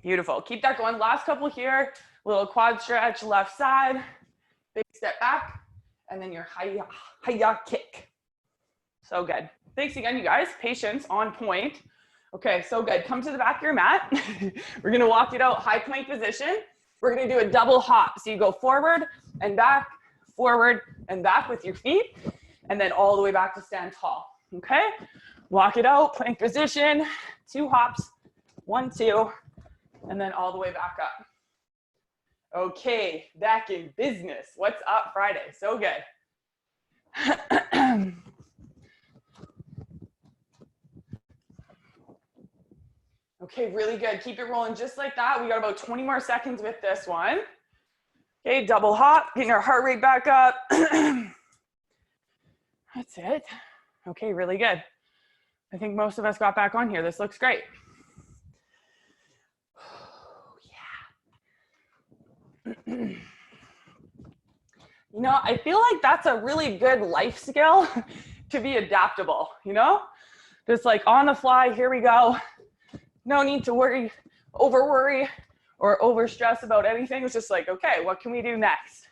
Beautiful. Keep that going. Last couple here. Little quad stretch, left side. Big step back. And then your hiya kick. So good. Thanks again, you guys. Patience on point. Okay, so good. Come to the back of your mat. We're going to walk it out, high plank position. We're going to do a double hop. So you go forward and back with your feet, and then all the way back to stand tall. Okay? Walk it out, plank position, 2 hops, 1, 2, and then all the way back up. Okay, back in business. What's up Friday? So good. Okay, really good. Keep it rolling just like that. We got about 20 more seconds with this one. Okay, double hop, getting our heart rate back up. That's it. Okay, really good. I think most of us got back on here. This looks great. Yeah. You know, I feel like that's a really good life skill to be adaptable, you know? Just like on the fly, here we go. No need to worry, over stress about anything. It's just like, okay, what can we do next?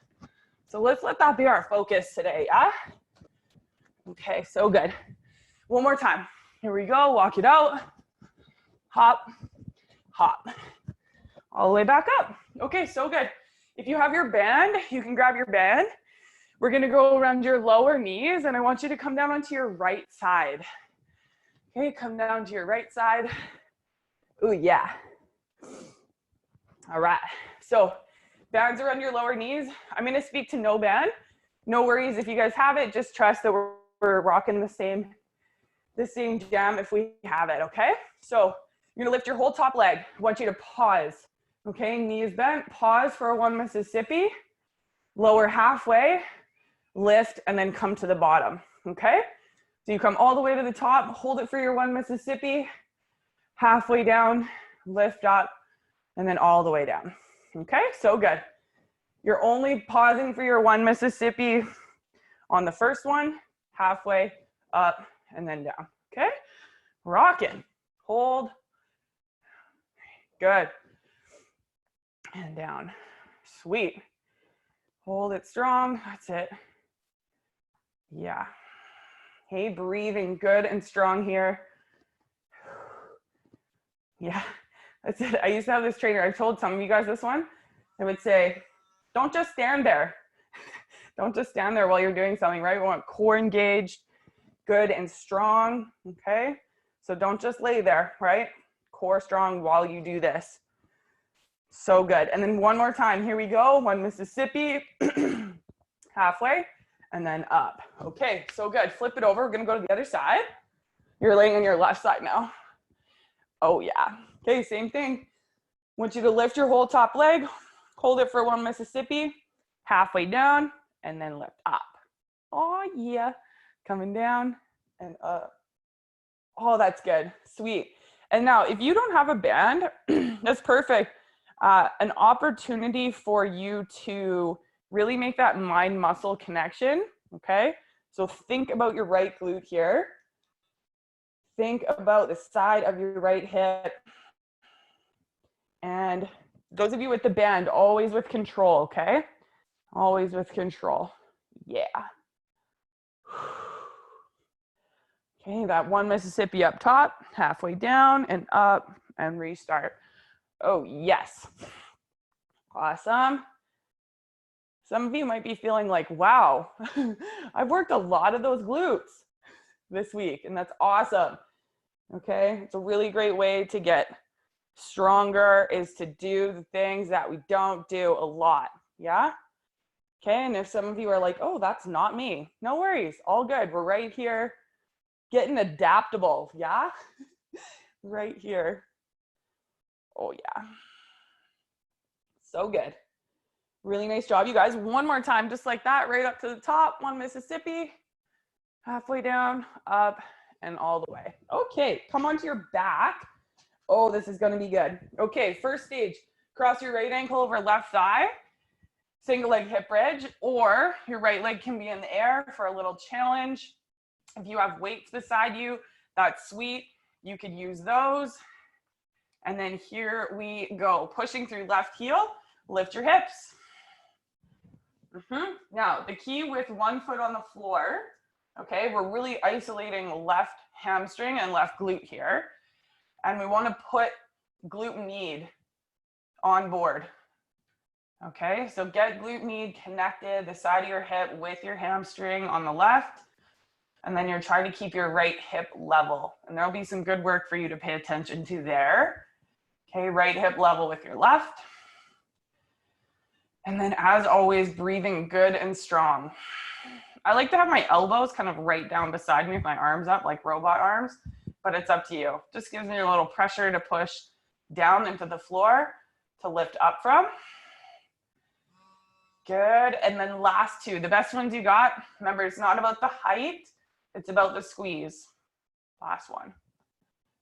So let's let that be our focus today, yeah? Okay, so good. One more time. Here we go, walk it out. Hop, hop. All the way back up. Okay, so good. If you have your band, you can grab your band. We're gonna go around your lower knees, and I want you to come down onto your right side. Okay, come down to your right side. Ooh, yeah. All right, so bands around your lower knees. I'm gonna speak to no band. No worries if you guys have it, just trust that we're rocking the same jam if we have it, okay? So you're gonna lift your whole top leg. I want you to pause, okay? Knees bent, pause for a 1 Mississippi, lower halfway, lift, and then come to the bottom, okay? So you come all the way to the top, hold it for your 1 Mississippi, halfway down, lift up, and then all the way down. Okay, so good. You're only pausing for your 1 Mississippi on the first one, halfway, up, and then down. Okay, rocking. Hold. Good. And down. Sweet. Hold it strong. That's it. Yeah. Hey, breathing good and strong here. Yeah, that's it. I used to have this trainer. I've told some of you guys this one. I would say, don't just stand there. Don't just stand there while you're doing something, right? We want core engaged, good and strong, okay? So don't just lay there, right? Core strong while you do this. So good. And then one more time. Here we go. 1 Mississippi, halfway, and then up. Okay, so good. Flip it over. We're going to go to the other side. You're laying on your left side now. Oh, yeah. Okay, same thing. I want you to lift your whole top leg, hold it for 1 Mississippi, halfway down, and then lift up. Oh, yeah. Coming down and up. Oh, that's good. Sweet. And now, if you don't have a band, that's perfect. An opportunity for you to really make that mind-muscle connection, okay? So think about your right glute here. Think about the side of your right hip. And those of you with the band, always with control, okay? Always with control. Yeah. Okay, that 1 Mississippi up top, halfway down and up and restart. Oh, yes. Awesome. Some of you might be feeling like, wow, I've worked a lot of those glutes this week, and that's awesome. Okay, it's a really great way to get stronger, is to do the things that we don't do a lot. Yeah. Okay, and if some of you are like, oh, that's not me, no worries, all good. We're right here getting adaptable. Yeah. Right here. Oh yeah. So good. Really nice job, you guys. One more time, just like that, right up to the top. 1 Mississippi, halfway down, up, and all the way. Okay, come onto your back. Oh, this is gonna be good. Okay, first stage, cross your right ankle over left thigh, single leg hip bridge, or your right leg can be in the air for a little challenge. If you have weights beside you, that's sweet. You could use those. And then here we go. Pushing through left heel, lift your hips. Now, the key with one foot on the floor, okay, we're really isolating left hamstring and left glute here. And we want to put glute med on board. Okay, so get glute med connected, the side of your hip with your hamstring on the left. And then you're trying to keep your right hip level. And there'll be some good work for you to pay attention to there. Okay, right hip level with your left. And then as always, breathing good and strong. I like to have my elbows kind of right down beside me with my arms up like robot arms, but it's up to you. Just gives me a little pressure to push down into the floor to lift up from. Good, and then last two, the best ones you got. Remember, it's not about the height, it's about the squeeze. Last one.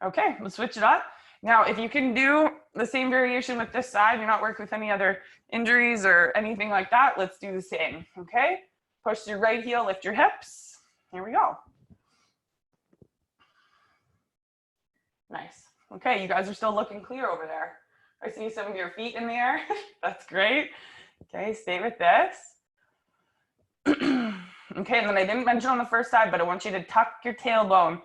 Okay, let's switch it up. Now, if you can do the same variation with this side, you're not working with any other injuries or anything like that, let's do the same, okay? Push through right heel, lift your hips. Here we go. Nice. Okay, you guys are still looking clear over there. I see some of your feet in the air. That's great. Okay, stay with this. Okay, and then I didn't mention on the first side, but I want you to tuck your tailbone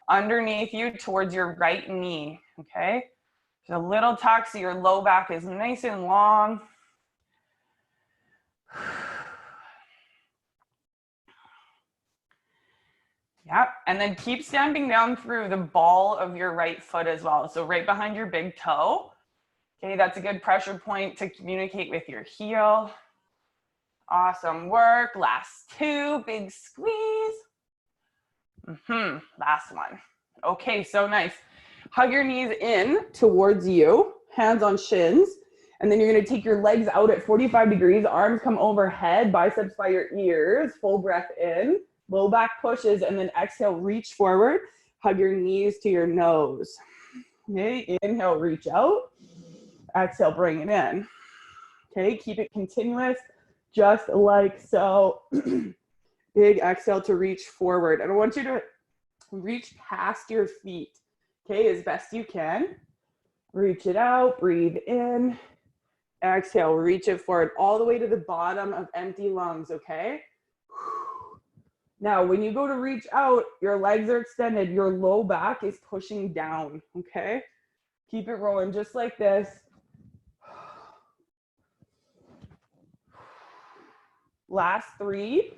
underneath you towards your right knee, okay? So a little tuck so your low back is nice and long. Yep, and then keep stamping down through the ball of your right foot as well. So right behind your big toe. Okay, that's a good pressure point to communicate with your heel. Awesome work. Last two, big squeeze. Last one. Okay, so nice. Hug your knees in towards you, hands on shins. And then you're gonna take your legs out at 45 degrees, arms come overhead, biceps by your ears, full breath in, low back pushes, and then exhale, reach forward, hug your knees to your nose. Okay, inhale, reach out. Exhale, bring it in. Okay, keep it continuous, just like so. Big exhale to reach forward. And I want you to reach past your feet, okay, as best you can. Reach it out, breathe in. Exhale, reach it forward all the way to the bottom of empty lungs, okay? Now, when you go to reach out, your legs are extended, your low back is pushing down, okay? Keep it rolling just like this. Last three.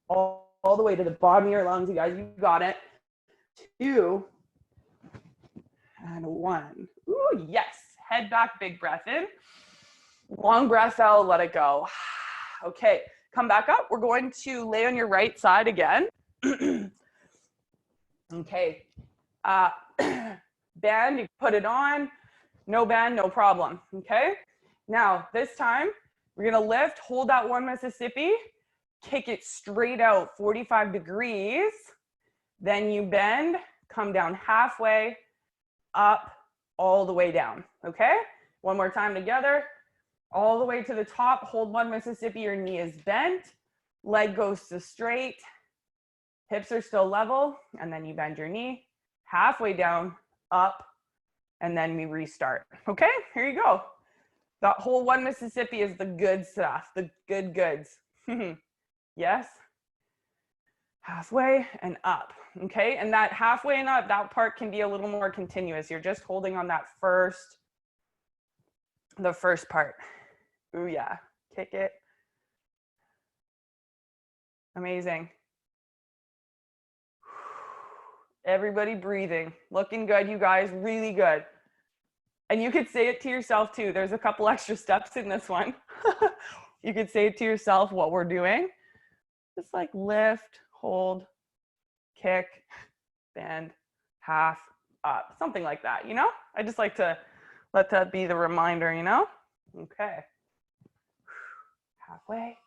All the way to the bottom of your lungs, you guys, you got it. 2 and 1. Ooh, yes. Head back, big breath in. Long breath out, let it go. Okay, come back up. We're going to lay on your right side again. Okay. Band, you put it on. No band, no problem. Okay. Now, this time, we're going to lift, hold that one Mississippi, kick it straight out 45 degrees. Then you bend, come down halfway, up, all the way down. Okay? One more time together. All the way to the top, hold one Mississippi, your knee is bent, leg goes to straight, hips are still level, and then you bend your knee, halfway down, up, and then we restart. Okay, here you go. That whole one Mississippi is the good stuff, the good goods. Yes? Halfway and up, okay? And that halfway and up, that part can be a little more continuous. You're just holding on that the first part. Ooh, yeah, kick it. Amazing. Everybody breathing, looking good, you guys, really good. And you could say it to yourself too. There's a couple extra steps in this one. You could say it to yourself what we're doing. Just like lift, hold, kick, bend, half, up, something like that, you know? I just like to let that be the reminder, you know? Okay. Halfway,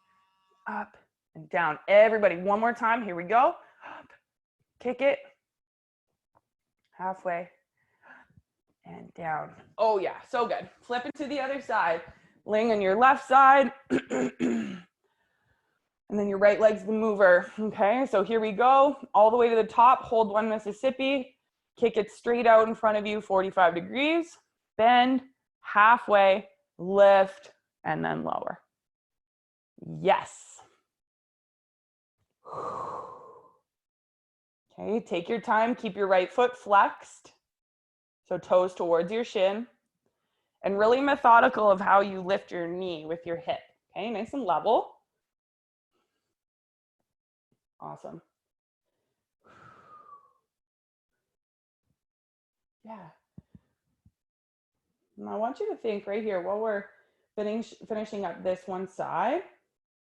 up, and down. Everybody, one more time. Here we go. Up, kick it. Halfway, and down. Oh yeah, so good. Flip it to the other side. Laying on your left side. And then your right leg's the mover. Okay, so here we go. All the way to the top. Hold one Mississippi. Kick it straight out in front of you, 45 degrees. Bend, halfway, lift, and then lower. Yes. Okay, take your time. Keep your right foot flexed. So toes towards your shin. And really methodical of how you lift your knee with your hip. Okay, nice and level. Awesome. Yeah. And I want you to think right here while we're finishing up this one side,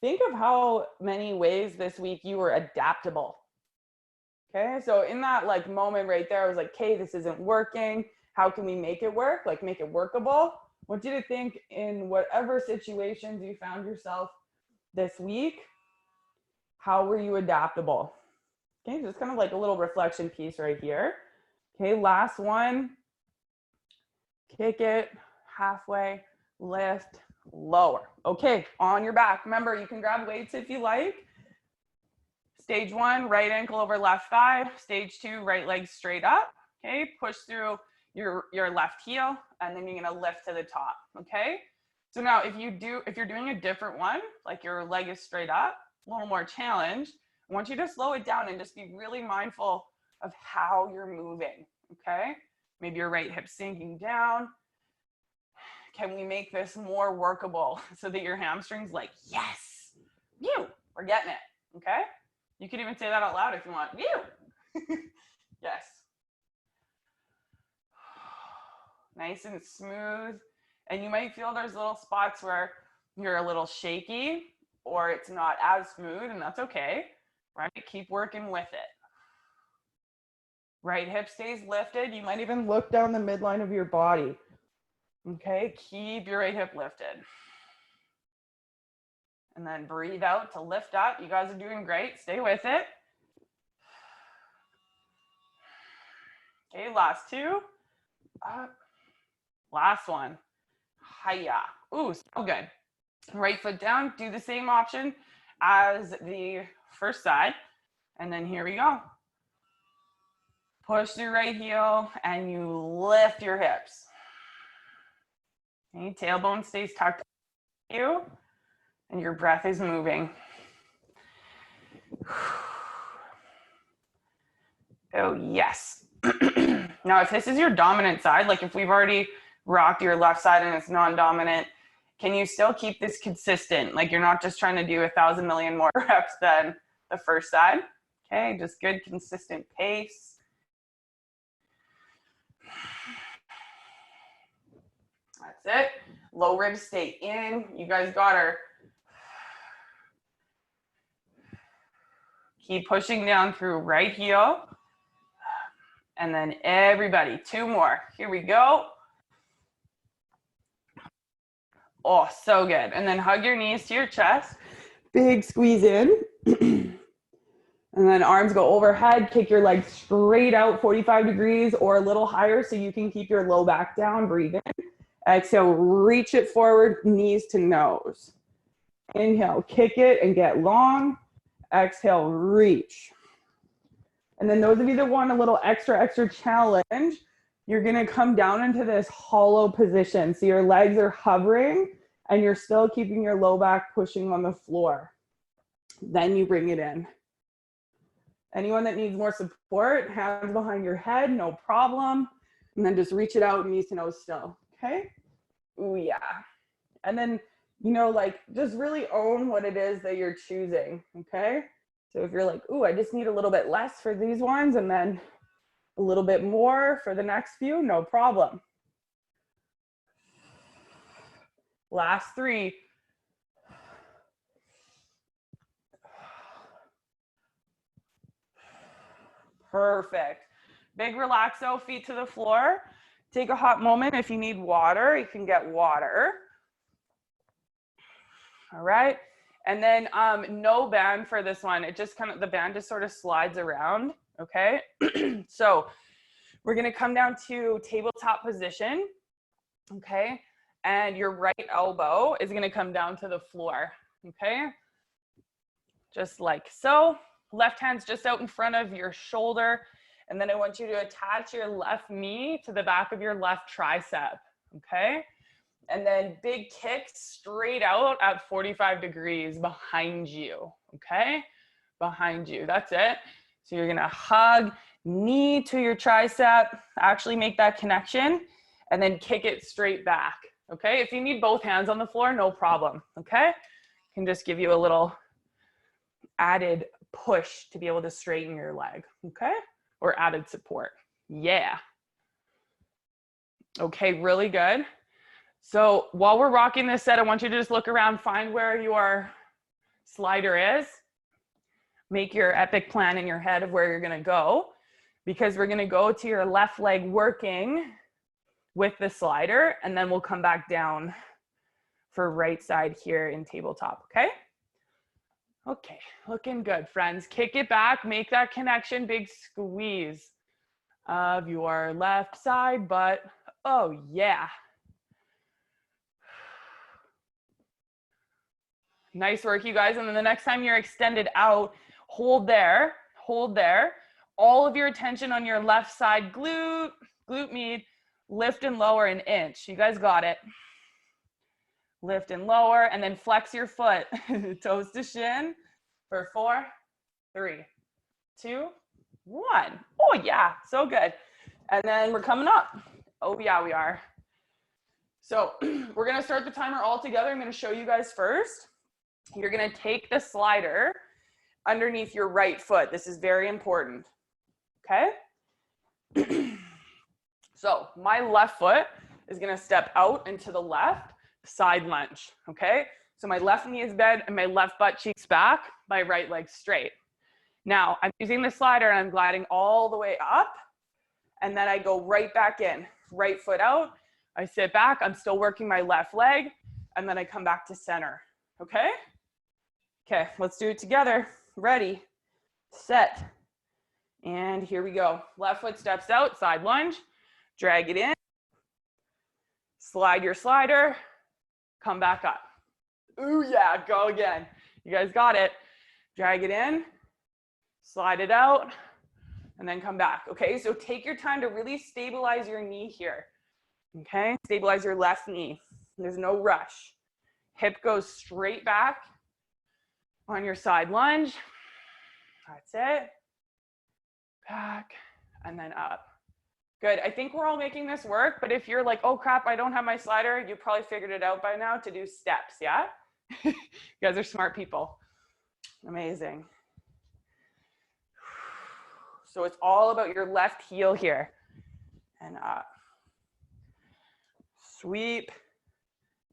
think of how many ways this week you were adaptable. Okay, so in that like moment right there, I was like, okay, this isn't working. How can we make it work? Like make it workable. I want you to think in whatever situations you found yourself this week, how were you adaptable? Okay, just kind of like a little reflection piece right here. Okay, last one. Kick it, halfway, lift, lower. Okay, on your back. Remember, you can grab weights if you like. Stage 1, right ankle over left thigh. Stage 2, right leg straight up. Okay, push through your left heel, and then you're gonna lift to the top. Okay, so now if you're doing a different one, like your leg is straight up, a little more challenge, I want you to slow it down and just be really mindful of how you're moving. Okay, maybe your right hip sinking down. Can we make this more workable so that your hamstring's like, yes, we're getting it. Okay, you can even say that out loud if you want. Yes. Nice and smooth. And you might feel there's little spots where you're a little shaky or it's not as smooth, and that's okay, right? Keep working with it. Right hip stays lifted. You might even look down the midline of your body. Okay, keep your right hip lifted. And then breathe out to lift up. You guys are doing great. Stay with it. Okay, last two. Up. Last one. Hiya. Ooh, so good. Right foot down. Do the same option as the first side. And then here we go. Push your right heel and you lift your hips. Okay, tailbone stays tucked you and your breath is moving. Oh, yes. Now, if this is your dominant side, like if we've already rocked your left side and it's non-dominant, can you still keep this consistent? Like you're not just trying to do 1,000 million more reps than the first side. Okay, just good, consistent pace. That's it. Low ribs stay in. You guys got her. Keep pushing down through right heel. And then everybody, two more. Here we go. Oh, so good. And then hug your knees to your chest. Big squeeze in. And then arms go overhead. Kick your legs straight out 45 degrees or a little higher so you can keep your low back down. Breathe in. Exhale, reach it forward, knees to nose. Inhale, kick it and get long. Exhale, reach. And then those of you that want a little extra challenge, you're gonna come down into this hollow position. So your legs are hovering and you're still keeping your low back pushing on the floor. Then you bring it in. Anyone that needs more support, hands behind your head, no problem. And then just reach it out, knees to nose still, okay? Ooh, yeah. And then, you know, like just really own what it is that you're choosing, okay? So if you're like, ooh, I just need a little bit less for these ones and then a little bit more for the next few, no problem. Last three. Perfect. Big relaxo, feet to the floor. Take a hot moment. If you need water, you can get water. All right. And then no band for this one. It just kind of, the band just sort of slides around. Okay. So we're going to come down to tabletop position. Okay. And your right elbow is going to come down to the floor. Okay. Just like so. Left hand's just out in front of your shoulder. And then I want you to attach your left knee to the back of your left tricep, okay? And then big kick straight out at 45 degrees behind you, okay? Behind you, that's it. So you're gonna hug knee to your tricep, actually make that connection, and then kick it straight back, okay? If you need both hands on the floor, no problem, okay? Can just give you a little added push to be able to straighten your leg, okay? Or added support, yeah. Okay, really good. So while we're rocking this set, I want you to just look around, find where your slider is, make your epic plan in your head of where you're gonna go, because we're gonna go to your left leg working with the slider, and then we'll come back down for right side here in tabletop, okay? Okay, looking good, friends. Kick it back, make that connection, big squeeze of your left side butt. Oh yeah. Nice work, you guys. And then the next time you're extended out, hold there, hold there. All of your attention on your left side glute, glute med, lift and lower an inch. You guys got it. Lift and lower, and then flex your foot, toes to shin for 4, 3, 2, 1. Oh yeah, so good. And then we're coming up. Oh yeah, we are. So we're gonna start the timer all together. I'm gonna show you guys first. You're gonna take the slider underneath your right foot. This is very important, okay? So my left foot is gonna step out and to the left, side lunge, okay? So my left knee is bent and my left butt cheeks back, my right leg straight. Now I'm using the slider and I'm gliding all the way up, and then I go right back in, right foot out, I sit back, I'm still working my left leg, and then I come back to center, okay? Okay, let's do it together. Ready, set, and here we go. Left foot steps out, side lunge, drag it in, slide your slider, come back up. Ooh yeah, go again. You guys got it. Drag it in, slide it out, and then come back. Okay, so take your time to really stabilize your knee here. Okay, stabilize your left knee. There's no rush. Hip goes straight back on your side lunge. That's it. Back and then up. Good. I think we're all making this work, but if you're like, oh crap, I don't have my slider, you probably figured it out by now to do steps, yeah? You guys are smart people. Amazing. So it's all about your left heel here. And up. Sweep,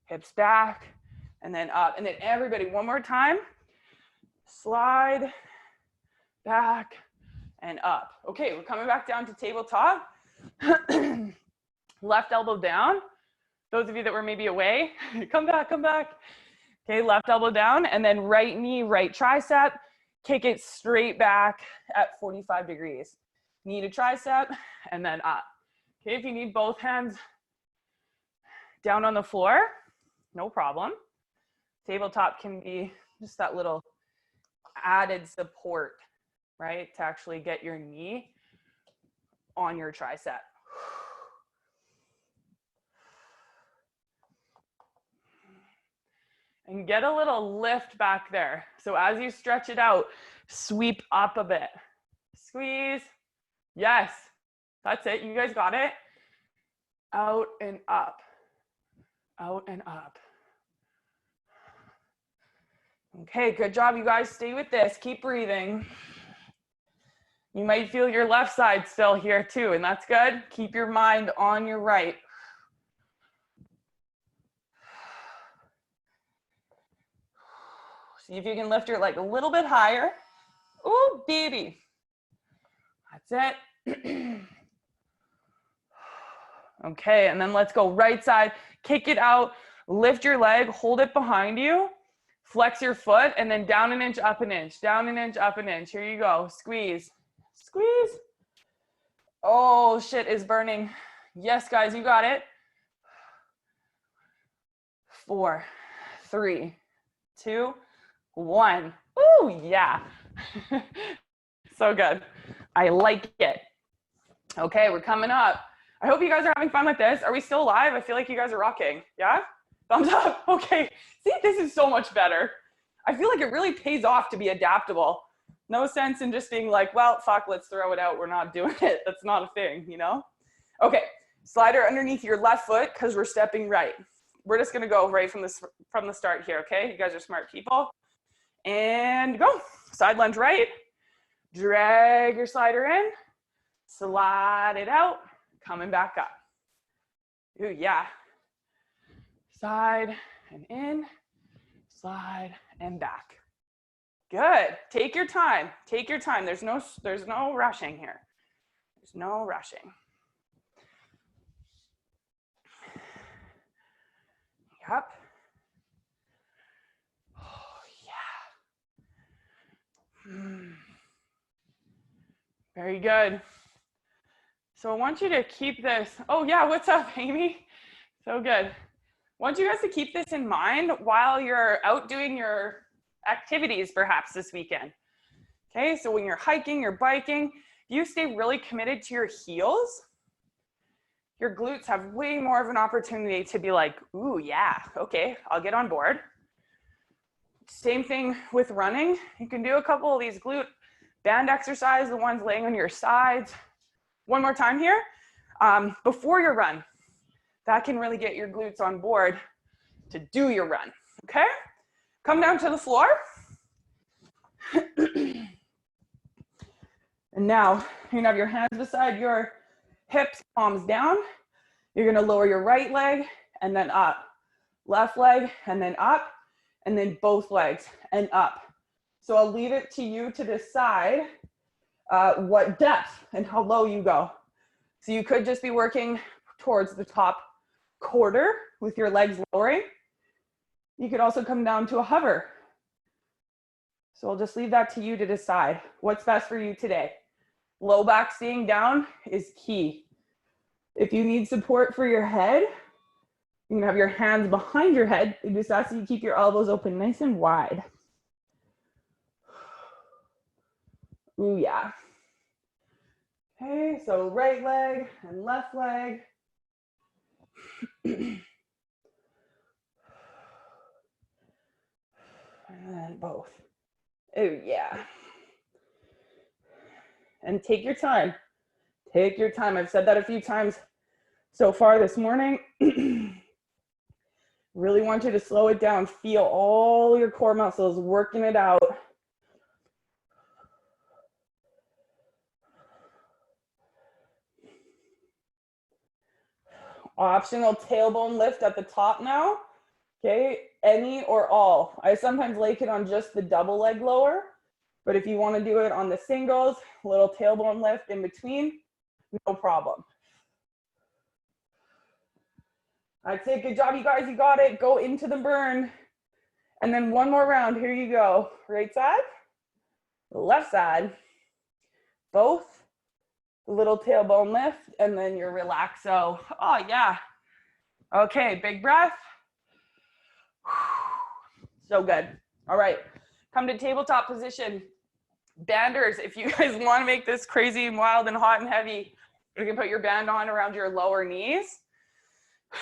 hips back, and then up. And then everybody, one more time. Slide, back, and up. Okay, we're coming back down to tabletop. Left elbow down. Those of you that were maybe away, come back, come back. Okay, left elbow down, and then right knee, right tricep. Kick it straight back at 45 degrees. Knee to tricep, and then up. Okay, if you need both hands down on the floor, no problem. Tabletop can be just that little added support, right? To actually get your knee on your tricep. And get a little lift back there. So as you stretch it out, sweep up a bit. Squeeze. Yes, that's it. You guys got it. Out and up. Out and up. Okay, good job, you guys. Stay with this. Keep breathing. You might feel your left side still here too, and that's good. Keep your mind on your right. See if you can lift your leg a little bit higher. Ooh, baby. That's it. Okay, and then let's go right side. Kick it out. Lift your leg. Hold it behind you. Flex your foot, and then down an inch, up an inch. Down an inch, up an inch. Here you go. Squeeze. Squeeze. Oh, shit is burning. Yes, guys, you got it. 4, 3, 2, 1. Ooh, yeah. So good. I like it. Okay, we're coming up. I hope you guys are having fun with this. Are we still live? I feel like you guys are rocking. Yeah? Thumbs up. Okay. See, this is so much better. I feel like it really pays off to be adaptable. No sense in just being like, well, fuck, let's throw it out. We're not doing it. That's not a thing, you know? Okay, slider underneath your left foot because we're stepping right. We're just gonna go right from the start here, okay? You guys are smart people. And go. Side lunge right. Drag your slider in. Slide it out. Coming back up. Ooh, yeah. Side and in. Slide and back. Good. Take your time. Take your time. There's no rushing here. There's no rushing. Yep. Oh, yeah. Very good. So I want you to keep this. Oh, yeah. What's up, Amy? So good. I want you guys to keep this in mind while you're out doing your activities perhaps this weekend. Okay, so when you're hiking, you're biking, you stay really committed to your heels, your glutes have way more of an opportunity to be like, ooh, yeah, okay, I'll get on board. Same thing with running. You can do a couple of these glute band exercises, the ones laying on your sides. One more time here. Before your run, that can really get your glutes on board to do your run, okay? Come down to the floor. And now you're gonna have your hands beside your hips, palms down. You're gonna lower your right leg and then up. Left leg and then up, and then both legs and up. So I'll leave it to you to decide what depth and how low you go. So you could just be working towards the top quarter with your legs lowering. You could also come down to a hover. So I'll just leave that to you to decide what's best for you today. Low back staying down is key. If you need support for your head, you can have your hands behind your head. You just ask that you keep your elbows open nice and wide. Ooh, yeah. Okay, so right leg and left leg. And then both. Oh, yeah. And take your time. Take your time. I've said that a few times so far this morning. Really want you to slow it down. Feel all your core muscles working it out. Optional tailbone lift at the top now. Okay, any or all. I sometimes like it on just the double leg lower, but if you want to do it on the singles, little tailbone lift in between, no problem. I'd say good job, you guys, you got it. Go into the burn. And then one more round, here you go. Right side, left side, both, little tailbone lift, and then your relaxo. Oh yeah. Okay, big breath. So good. All right, come to tabletop position. Banders, if you guys want to make this crazy and wild and hot and heavy, you can put your band on around your lower knees.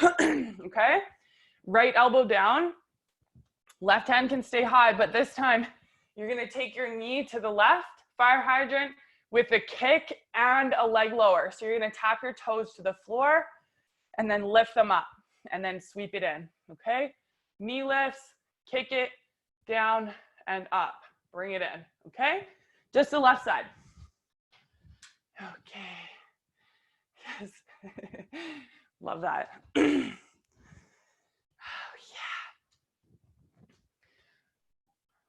Okay, right elbow down. Left hand can stay high, but this time you're gonna take your knee to the left, fire hydrant, with a kick and a leg lower. So you're gonna tap your toes to the floor and then lift them up and then sweep it in, okay? Knee lifts, kick it down and up. Bring it in, okay? Just the left side. Okay. Yes. Love that. Oh, yeah.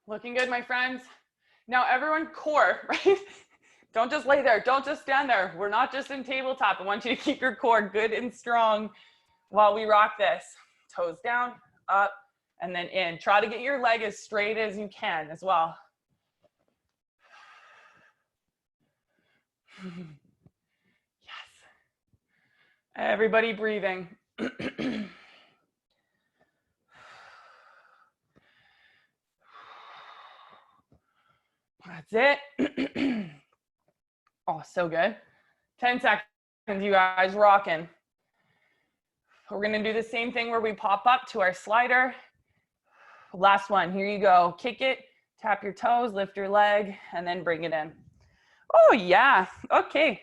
Looking good, my friends. Now everyone core, right? Don't just lay there. Don't just stand there. We're not just in tabletop. I want you to keep your core good and strong while we rock this. Toes down, up, and then in. Try to get your leg as straight as you can as well. Yes. Everybody breathing. That's it. Oh, so good. 10 seconds. You guys rocking. We're gonna do the same thing where we pop up to our slider. Last one, here you go. Kick it, tap your toes, lift your leg, and then bring it in. Oh yeah, okay.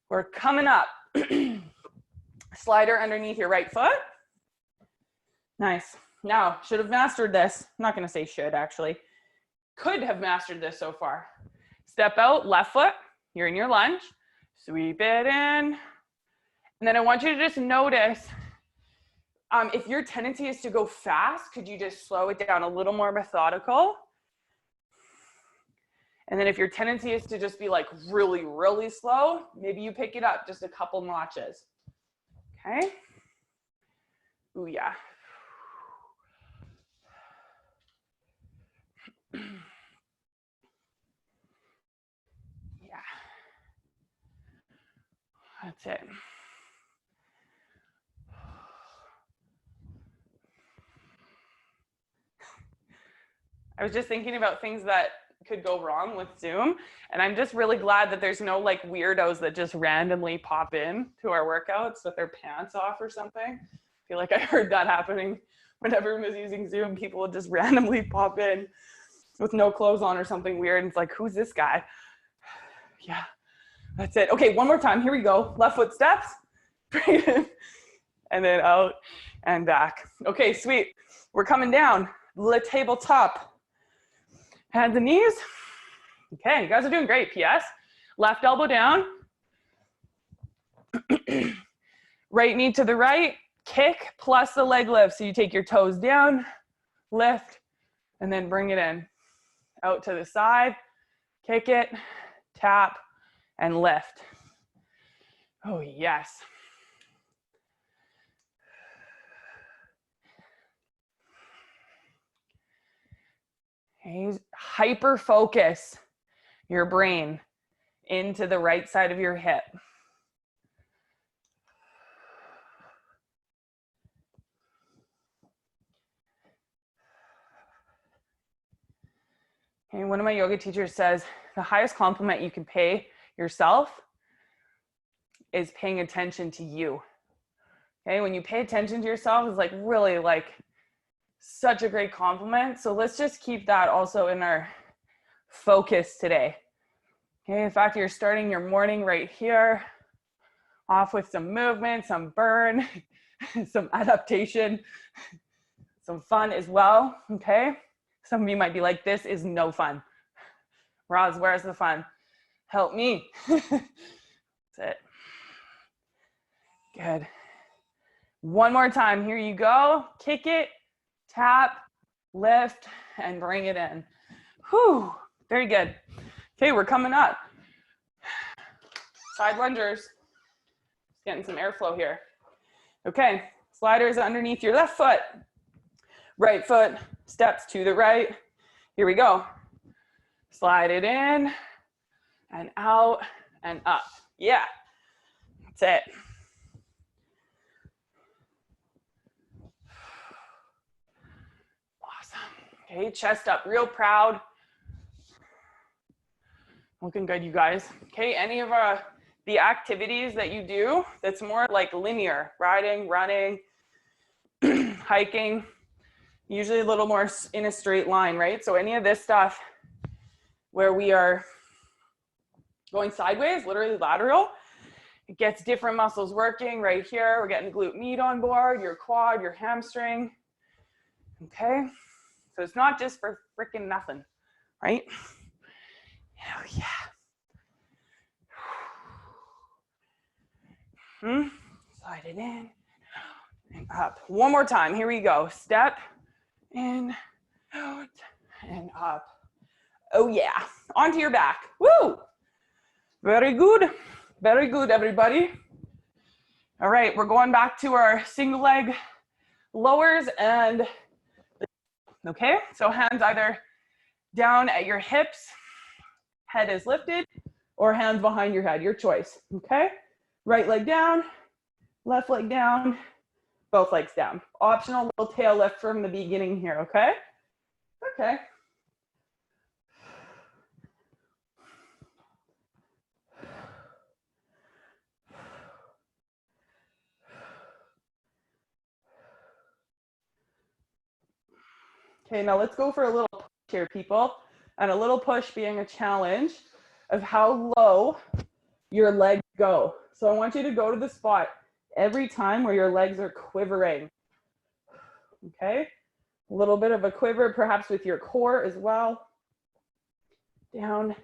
We're coming up. Slider underneath your right foot. Nice. Now, should have mastered this. I'm not gonna say should actually. Could have mastered this so far. Step out, left foot, you're in your lunge. Sweep it in. And then I want you to just notice, if your tendency is to go fast, could you just slow it down a little more methodical? And then if your tendency is to just be like really, really slow, maybe you pick it up just a couple notches. Okay? Ooh, yeah. Yeah. That's it. I was just thinking about things that could go wrong with Zoom, and I'm just really glad that there's no like weirdos that just randomly pop in to our workouts with their pants off or something. I feel like I heard that happening when everyone was using Zoom. People would just randomly pop in with no clothes on or something weird, and it's like, who's this guy? Yeah, that's it. Okay, one more time. Here we go. Left foot steps, bring it in, and then out and back. Okay, sweet. We're coming down. Le tabletop. Hands and knees. Okay, you guys are doing great. PS. Left elbow down. Right knee to the right. Kick plus the leg lift. So you take your toes down, lift, and then bring it in. Out to the side. Kick it, tap, and lift. Oh, yes. Okay. Hyper focus your brain into the right side of your hip. Okay, one of my yoga teachers says the highest compliment you can pay yourself is paying attention to you. Okay, when you pay attention to yourself, it's like really like such a great compliment. So let's just keep that also in our focus today. Okay, in fact, you're starting your morning right here, off with some movement, some burn, some adaptation, some fun as well, okay? Some of you might be like, this is no fun. Roz, where's the fun? Help me. That's it. Good. One more time, here you go. Kick it, tap, lift, and bring it in. Whew, very good. Okay, we're coming up. Side lungers. Getting some airflow here. Okay, sliders underneath your left foot. Right foot steps to the right. Here we go. Slide it in and out and up. Yeah, that's it. Awesome. Okay, chest up, real proud. Looking good, you guys. Okay, any of the activities that you do that's more like linear, riding, running, hiking, usually a little more in a straight line, right? So any of this stuff where we are going sideways, literally lateral, it gets different muscles working right here. We're getting glute med on board, your quad, your hamstring. Okay, so it's not just for freaking nothing, right? Hell yeah. Slide it in and up. One more time. Here we go. Step in, out, and up. Oh yeah. Onto your back. Woo! Very good. Very good, everybody. All right, we're going back to our single leg lowers and okay, so hands either down at your hips, head is lifted, or hands behind your head, your choice, okay? Right leg down, left leg down, both legs down. Optional little tail lift from the beginning here, okay? Okay. Okay, now let's go for a little push here, people. And a little push being a challenge of how low your legs go. So I want you to go to the spot every time where your legs are quivering. Okay, a little bit of a quiver, perhaps with your core as well. Down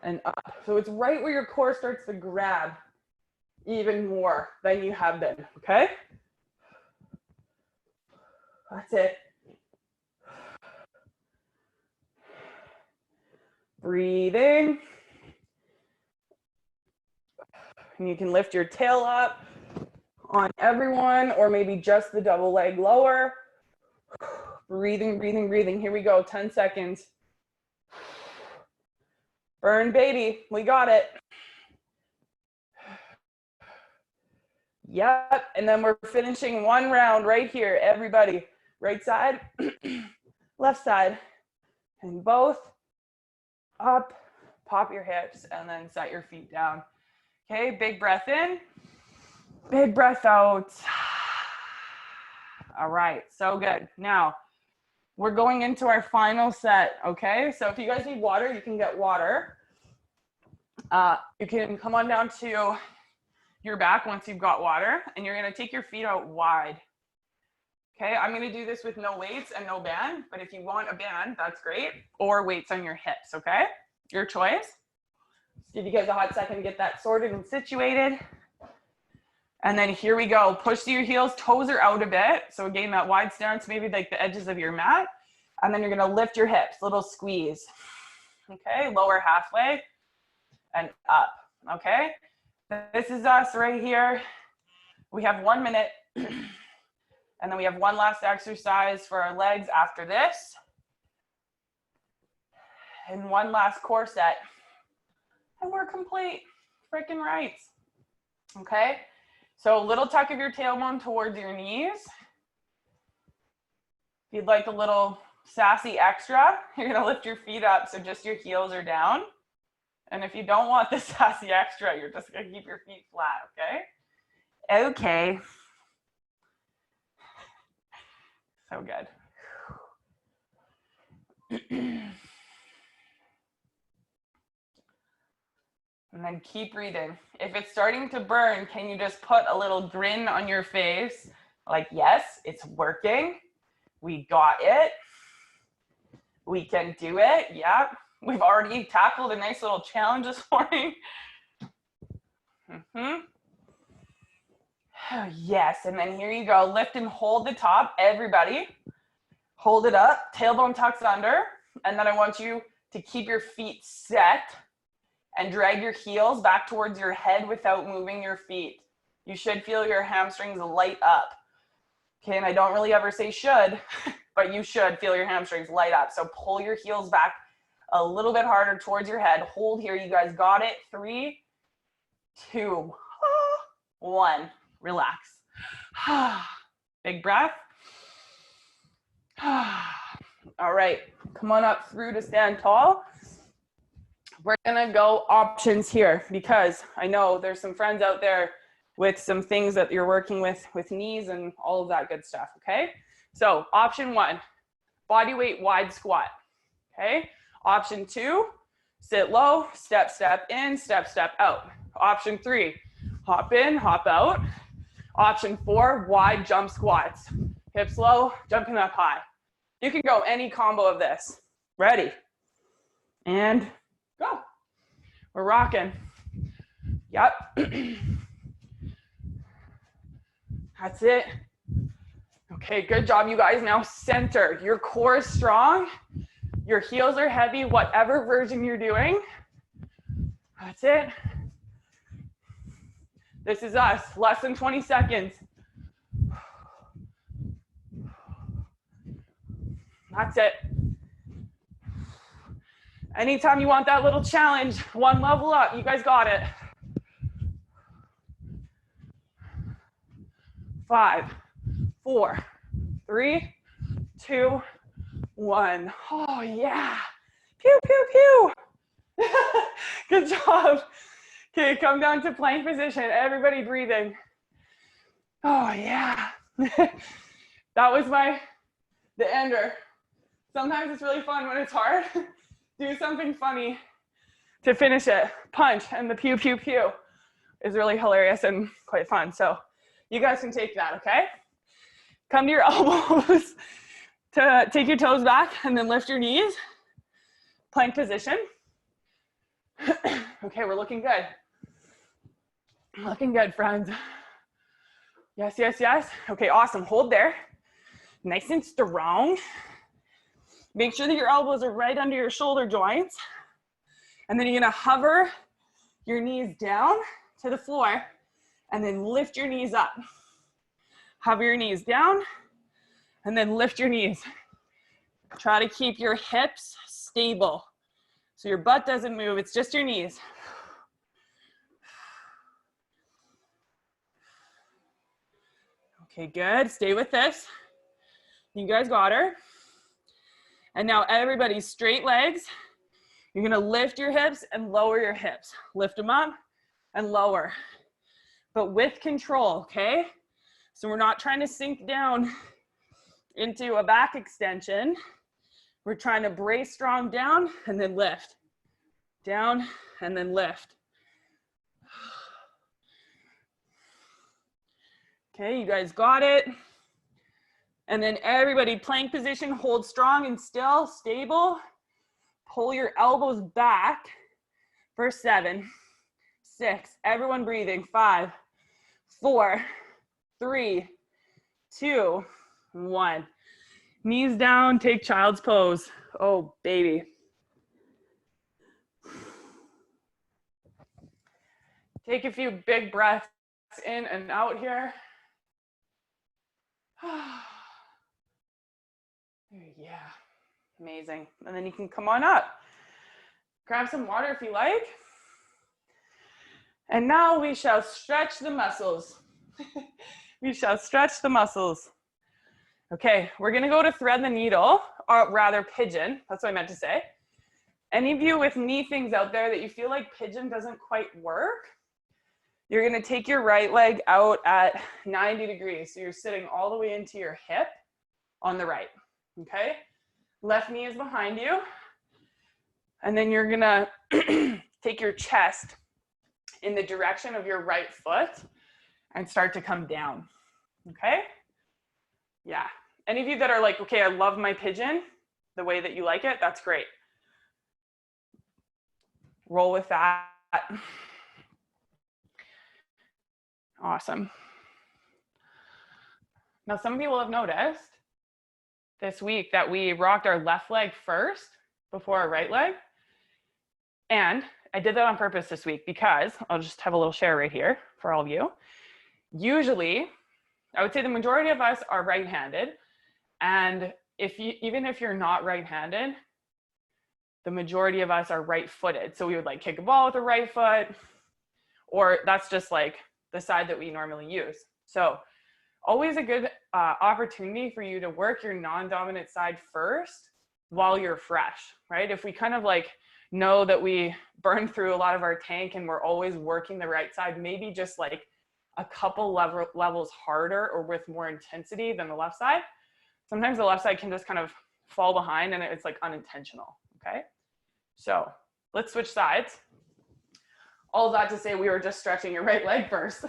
and up. So it's right where your core starts to grab even more than you have been, okay? That's it. Breathing. And you can lift your tail up on everyone, or maybe just the double leg lower. Breathing, breathing, breathing. Here we go, 10 seconds. Burn, baby, we got it. Yep, and then we're finishing one round right here, everybody. Right side, left side, and both. Up, pop your hips, and then set your feet down. Okay, big breath in, big breath out. All right, so good. Now, we're going into our final set, okay? So if you guys need water, you can get water. You can come on down to your back once you've got water, and you're gonna take your feet out wide. Okay, I'm gonna do this with no weights and no band, but if you want a band, that's great, or weights on your hips, okay? Your choice. Give you guys a hot second to get that sorted and situated. And then here we go. Push through your heels, toes are out a bit. So again, that wide stance, maybe like the edges of your mat. And then you're gonna lift your hips, little squeeze. Okay, lower halfway and up, okay? This is us right here. We have 1 minute. And then we have one last exercise for our legs after this. And one last core set. And we're complete. Freaking right. Okay? So a little tuck of your tailbone towards your knees. If you'd like a little sassy extra, you're gonna lift your feet up so just your heels are down. And if you don't want the sassy extra, you're just gonna keep your feet flat, okay? Okay. So good. And then keep breathing. If it's starting to burn, can you just put a little grin on your face? Like, yes, it's working. We got it. We can do it. Yeah. We've already tackled a nice little challenge this morning. Yes, and then here you go. Lift and hold the top, everybody. Hold it up, tailbone tucks under. And then I want you to keep your feet set and drag your heels back towards your head without moving your feet. You should feel your hamstrings light up. Okay, and I don't really ever say should, but you should feel your hamstrings light up. So pull your heels back a little bit harder towards your head. Hold here, you guys got it. 3, 2, 1. Relax. Big breath. All right, come on up through to stand tall. We're gonna go options here because I know there's some friends out there with some things that you're working with knees and all of that good stuff, okay? So option 1, body weight wide squat, okay? Option 2, sit low, step, step in, step, step out. Option 3, hop in, hop out. Option 4, wide jump squats. Hips low, jumping up high. You can go any combo of this. Ready? And go. We're rocking. Yep. That's it. Okay, good job, you guys. Now center. Your core is strong. Your heels are heavy, whatever version you're doing. That's it. This is us. Less than 20 seconds. That's it. Anytime you want that little challenge, one level up, you guys got it. 5, 4, 3, 2, 1. Oh yeah. Pew, pew, pew. Good job. Okay, come down to plank position. Everybody breathing. Oh yeah. That was the ender. Sometimes it's really fun when it's hard. Do something funny to finish it. Punch, and the pew, pew, pew is really hilarious and quite fun. So you guys can take that, okay? Come to your elbows to take your toes back and then lift your knees. Plank position. Okay, we're looking good. Looking good, friends. Yes, yes, yes. Okay, awesome. Hold there. Nice and strong. Make sure that your elbows are right under your shoulder joints. And then you're gonna hover your knees down to the floor and then lift your knees up. Hover your knees down and then lift your knees. Try to keep your hips stable. So your butt doesn't move, it's just your knees. Okay, good. Stay with this. You guys got her. And now everybody, straight legs. You're gonna lift your hips and lower your hips. Lift them up and lower, but with control, okay? So we're not trying to sink down into a back extension. We're trying to brace strong down and then lift. Down and then lift. Okay, you guys got it. And then everybody, plank position, hold strong and still, stable. Pull your elbows back for 7, 6, everyone breathing, 5, 4, 3, 2, 1. Knees down, take child's pose. Oh, baby. Take a few big breaths in and out here. Yeah, amazing. And then you can come on up. Grab some water if you like. And now we shall stretch the muscles. We shall stretch the muscles. Okay, we're gonna go to thread the needle, or rather pigeon. That's what I meant to say. Any of you with knee things out there that you feel like pigeon doesn't quite work, you're gonna take your right leg out at 90 degrees. So you're sitting all the way into your hip on the right, okay? Left knee is behind you. And then you're gonna take your chest in the direction of your right foot and start to come down, okay? Yeah. Any of you that are like, okay, I love my pigeon, the way that you like it, that's great. Roll with that. Awesome. Now, some of you will have noticed this week that we rocked our left leg first before our right leg. And I did that on purpose this week because I'll just have a little share right here for all of you. Usually, I would say the majority of us are right-handed. And even if you're not right-handed, the majority of us are right-footed. So we would like kick a ball with a right foot, or that's just like the side that we normally use. So always a good opportunity for you to work your non-dominant side first while you're fresh, right? If we kind of like know that we burned through a lot of our tank and we're always working the right side, maybe just like a couple levels harder or with more intensity than the left side. Sometimes the left side can just kind of fall behind and it's like unintentional, okay? So let's switch sides. All of that to say we were just stretching your right leg first,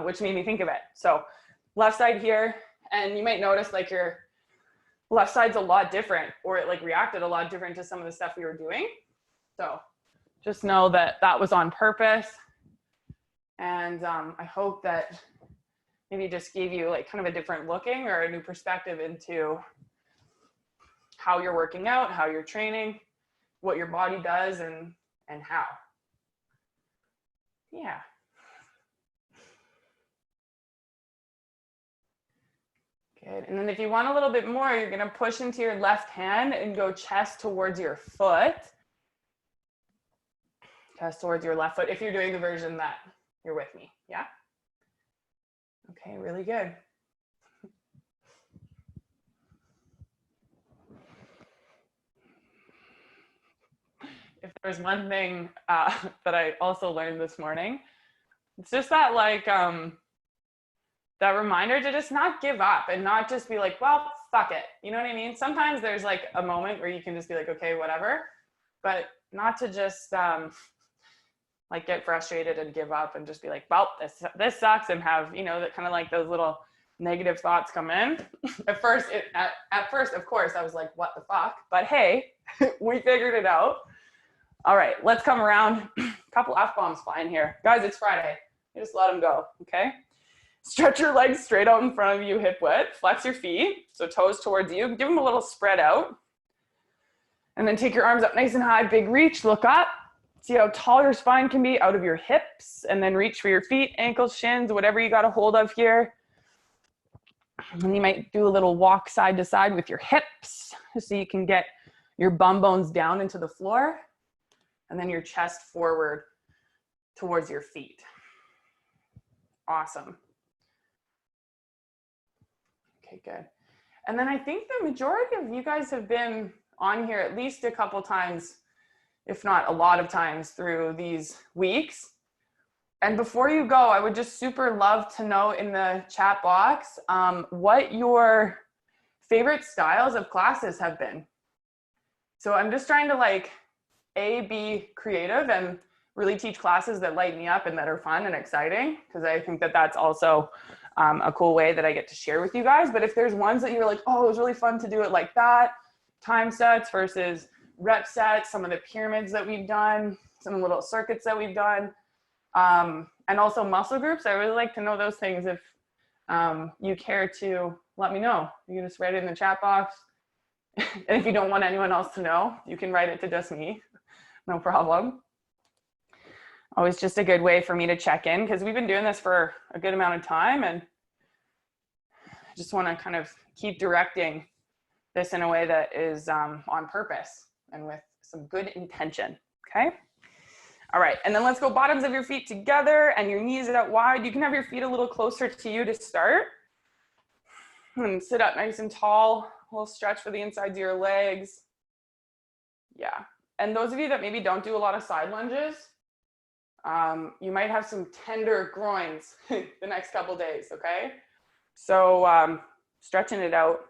which made me think of it. So left side here, and you might notice like your left side's a lot different, or it like reacted a lot different to some of the stuff we were doing. So just know that that was on purpose. And I hope that maybe just gave you like kind of a different looking or a new perspective into how you're working out, how you're training, what your body does, and how. Yeah. Good. And then if you want a little bit more, you're going to push into your left hand and go chest towards your foot. Chest towards your left foot, if you're doing the version that you're with me. Yeah? Okay, really good. If there's one thing that I also learned this morning, it's just that like, that reminder to just not give up and not just be like, well, fuck it. You know what I mean? Sometimes there's like a moment where you can just be like, okay, whatever, but not to just like get frustrated and give up and just be like, well, this sucks, and have, you know, that kind of like those little negative thoughts come in. At first, of course, I was like, what the fuck? But hey, we figured it out. All right, let's come around. A couple F-bombs flying here. Guys, it's Friday. You just let them go, okay? Stretch your legs straight out in front of you, hip width. Flex your feet, so toes towards you. Give them a little spread out. And then take your arms up nice and high, big reach, look up. See how tall your spine can be out of your hips, and then reach for your feet, ankles, shins, whatever you got a hold of here. And you might do a little walk side to side with your hips, just so you can get your bum bones down into the floor, and then your chest forward towards your feet. Awesome. Okay, good. And then I think the majority of you guys have been on here at least a couple times, if not a lot of times through these weeks. And before you go, I would just super love to know in the chat box what your favorite styles of classes have been. So I'm just trying to like, be creative and really teach classes that light me up and that are fun and exciting, because I think that that's also a cool way that I get to share with you guys. But if there's ones that you're like, oh, it was really fun to do it like that, time sets versus rep sets, some of the pyramids that we've done, some little circuits that we've done, and also muscle groups. I really like to know those things. If you care to let me know, you can just write it in the chat box. And if you don't want anyone else to know, you can write it to just me, no problem. Always just a good way for me to check in, because we've been doing this for a good amount of time, and I just want to kind of keep directing this in a way that is on purpose and with some good intention, okay? All right, and then let's go bottoms of your feet together and your knees out wide. You can have your feet a little closer to you to start. And sit up nice and tall, a little stretch for the insides of your legs. Yeah, and those of you that maybe don't do a lot of side lunges, you might have some tender groins the next couple days, okay? So stretching it out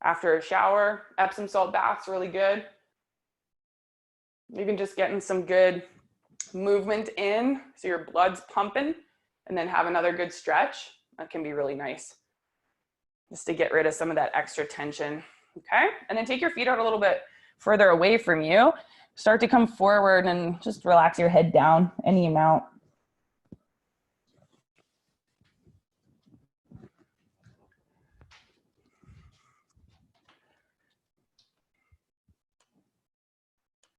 after a shower, Epsom salt bath's really good. Even just getting some good movement in, so your blood's pumping, and then have another good stretch. That can be really nice, just to get rid of some of that extra tension, okay? And then take your feet out a little bit further away from you. Start to come forward and just relax your head down any amount.